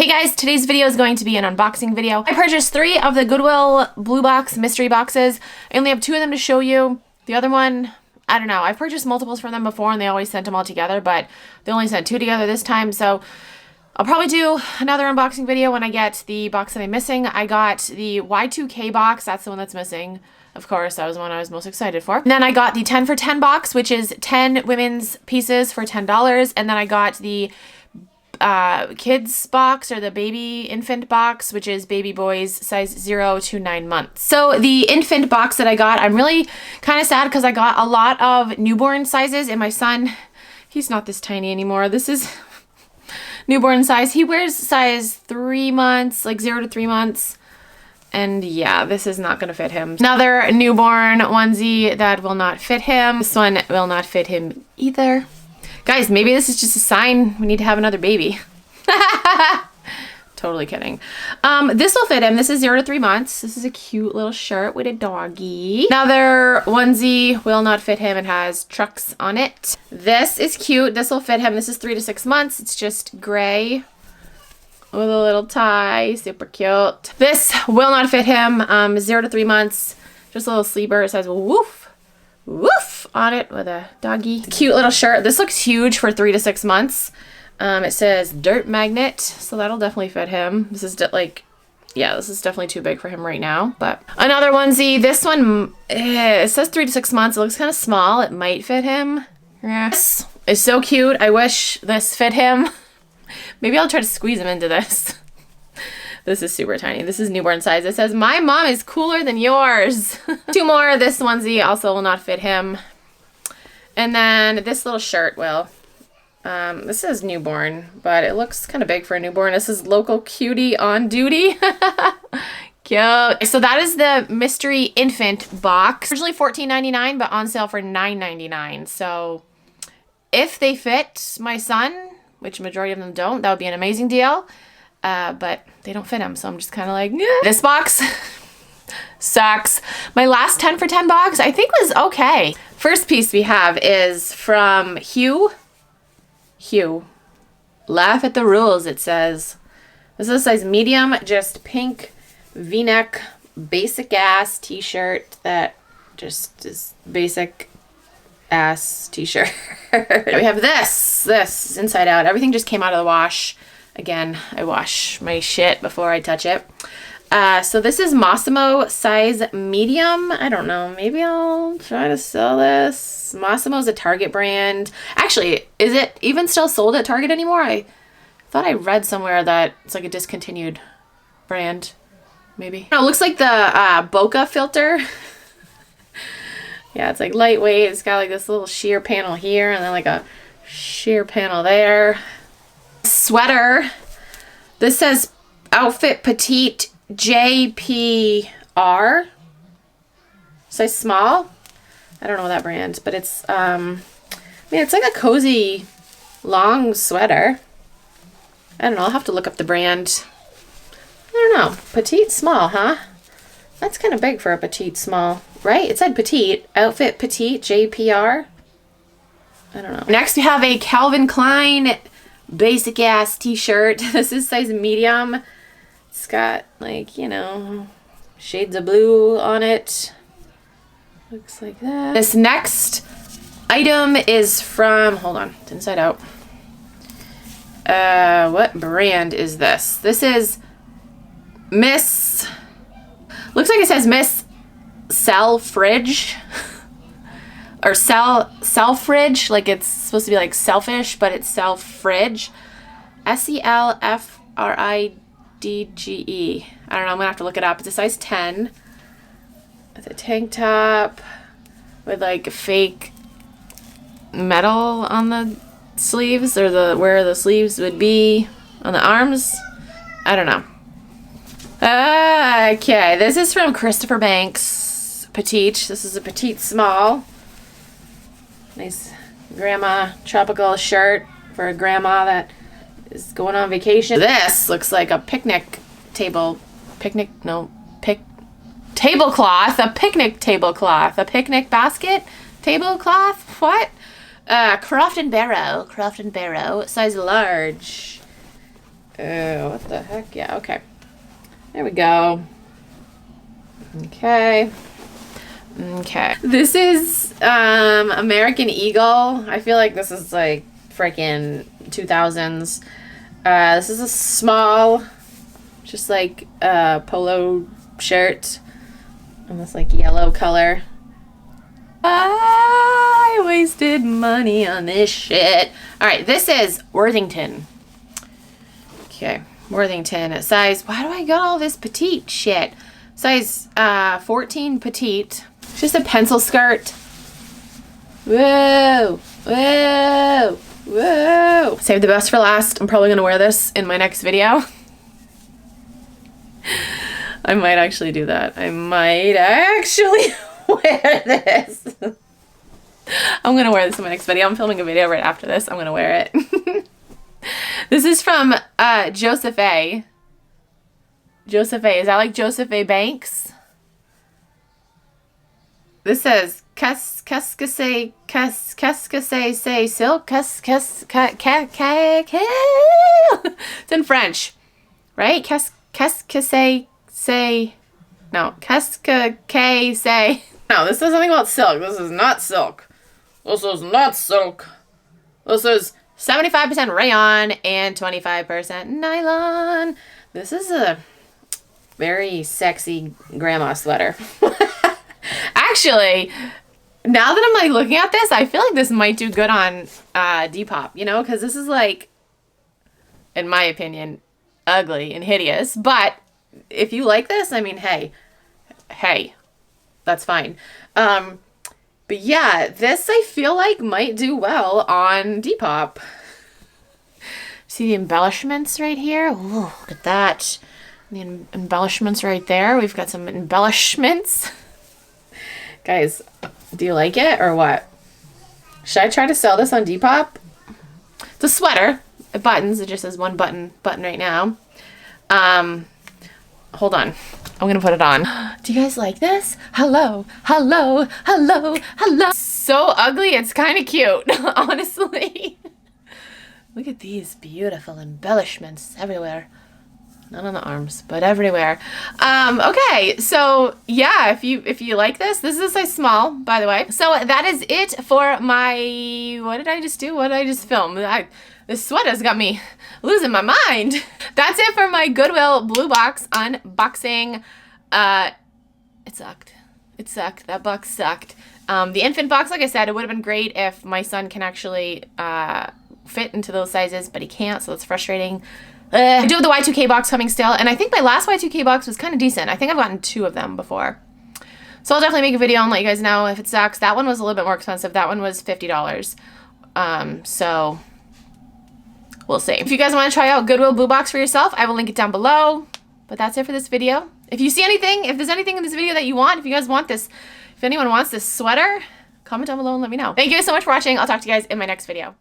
Hey guys, today's video is going to be an unboxing video. I purchased 3 of the Goodwill Bluebox mystery boxes. I only have 2 of them to show you. The other one, I don't know. I've purchased multiples from them before and they always sent them all together, but they only sent 2 together this time, so I'll probably do another unboxing video when I get the box that I'm missing. I got the Y2K box. That's the one that's missing. Of course, that was the one I was most excited for. And then I got the 10 for 10 box, which is 10 women's pieces for $10. And then I got the kids box, or the baby infant box, which is baby boys size 0 to 9 months. So the infant box that I got, I'm really kind of sad because I got a lot of newborn sizes, and my son, he's not this tiny anymore. This is newborn size. He wears size 3 months, like 0 to 3 months. And yeah, this is not gonna fit him. Another newborn onesie that will not fit him. This one will not fit him either. Guys, maybe this is just a sign we need to have another baby. Totally kidding. This will fit him. This is 0 to 3 months. This is a cute little shirt with a doggy. Another onesie will not fit him. It has trucks on it. This is cute. This will fit him. This is 3 to 6 months. It's just gray with a little tie. Super cute. This will not fit him. 0 to 3 months. Just a little sleeper. It says woof. Woof on it with a doggy. Cute little shirt. This looks huge for 3 to 6 months. It says dirt magnet, so that'll definitely fit him. This is like, yeah, this is definitely too big for him right now. But another onesie. This one, it says 3 to 6 months. It looks kind of small. It might fit him. Yeah. This is so cute. I wish this fit him. Maybe I'll try to squeeze him into this. This is super tiny. This is newborn size. It says, my mom is cooler than yours. 2 more. This onesie also will not fit him. And then this little shirt will. This is newborn, but it looks kind of big for a newborn. This is local cutie on duty. Cute. So that is the mystery infant box. Originally $14.99, but on sale for $9.99. So if they fit my son, which majority of them don't, that would be an amazing deal. But they don't fit him, so I'm just kind of like, nah. This box sucks. My last 10 for 10 box, I think, was okay. First piece we have is from Hue. Laugh at the rules, it says. This is a size medium, just pink V-neck, basic ass t-shirt that just is basic ass t-shirt. We have this is inside out. Everything just came out of the wash. Again, I wash my shit before I touch it. So this is Massimo size medium. I don't know. Maybe I'll try to sell this. Massimo's a Target brand. Actually, is it even still sold at Target anymore? I thought I read somewhere that it's like a discontinued brand. Maybe. Oh, it looks like the bokeh filter. Yeah, it's like lightweight. It's got like this little sheer panel here and then like a sheer panel there. Sweater. This says outfit petite JPR. Size small. I don't know that brand, but it's I mean, it's like a cozy long sweater. I don't know, I'll have to look up the brand. I don't know. Petite small, huh? That's kind of big for a petite small, right? It said petite. Outfit petite JPR. I don't know. Next we have a Calvin Klein basic ass t-shirt. This is size medium. It's got like, you know, shades of blue on it. Looks like that. This next item is from, hold on, it's inside out. What brand is this? This is Miss, looks like it says Miss Selfridge. Or Selfridge, like it's supposed to be like selfish, but it's Selfridge. SELFRIDGE. I don't know, I'm gonna have to look it up. It's a size 10. It's a tank top with like fake metal on the sleeves, or where the sleeves would be on the arms. I don't know. Okay, this is from Christopher Banks Petite. This is a petite small. Nice grandma tropical shirt for a grandma that is going on vacation. This looks like a picnic tablecloth, a picnic tablecloth, a picnic basket tablecloth. What? Croft and Barrow, size large. Oh, what the heck? Yeah, okay. There we go. Okay. Okay. This is American Eagle. I feel like this is like freaking 2000s. This is a small, just like polo shirt in this like yellow color. I wasted money on this shit. All right, this is Worthington. Okay, Worthington size. Why do I got all this petite shit? Size 14 petite. It's just a pencil skirt. Whoa, whoa, whoa. Save the best for last. I'm probably gonna wear this in my next video. I might actually do that. I might actually wear this. I'm gonna wear this in my next video. I'm filming a video right after this. I'm gonna wear it. This is from Joseph A. Joseph A. Is that like Joseph A. Banks? This says Keskase say silk It's in French, right? Keskase say no Keskake say no. This says something about silk. This is not silk. This is not silk. This is 75% rayon and 25% nylon. This is a very sexy grandma sweater. Actually, now that I'm like looking at this, I feel like this might do good on Depop, you know, because this is like, in my opinion, ugly and hideous. But if you like this, I mean, hey, that's fine. But yeah, this I feel like might do well on Depop. See the embellishments right here? Ooh, look at that. The embellishments right there. We've got some embellishments. Guys, do you like it or what? Should I try to sell this on Depop? It's a sweater. It buttons. It just says one button right now. Hold on. I'm gonna put it on. Do you guys like this? Hello, hello, hello, hello. So ugly, it's kind of cute, honestly. Look at these beautiful embellishments everywhere. Not on the arms, but everywhere. Okay, so yeah, if you like this is a size small, by the way. So that is it for my, what did I just do? What did I just film? This sweater's got me losing my mind. That's it for my Goodwill Bluebox unboxing. It sucked. It sucked. That box sucked. The infant box, like I said, it would have been great if my son can actually fit into those sizes, but he can't, so that's frustrating. I do have the Y2K box coming still, and I think my last Y2K box was kind of decent. I think I've gotten 2 of them before. So I'll definitely make a video and let you guys know if it sucks. That one was a little bit more expensive. That one was $50. So we'll see. If you guys want to try out Goodwill Bluebox for yourself, I will link it down below. But that's it for this video. If you see anything, if there's anything in this video that you want, if you guys want this, if anyone wants this sweater, comment down below and let me know. Thank you guys so much for watching. I'll talk to you guys in my next video.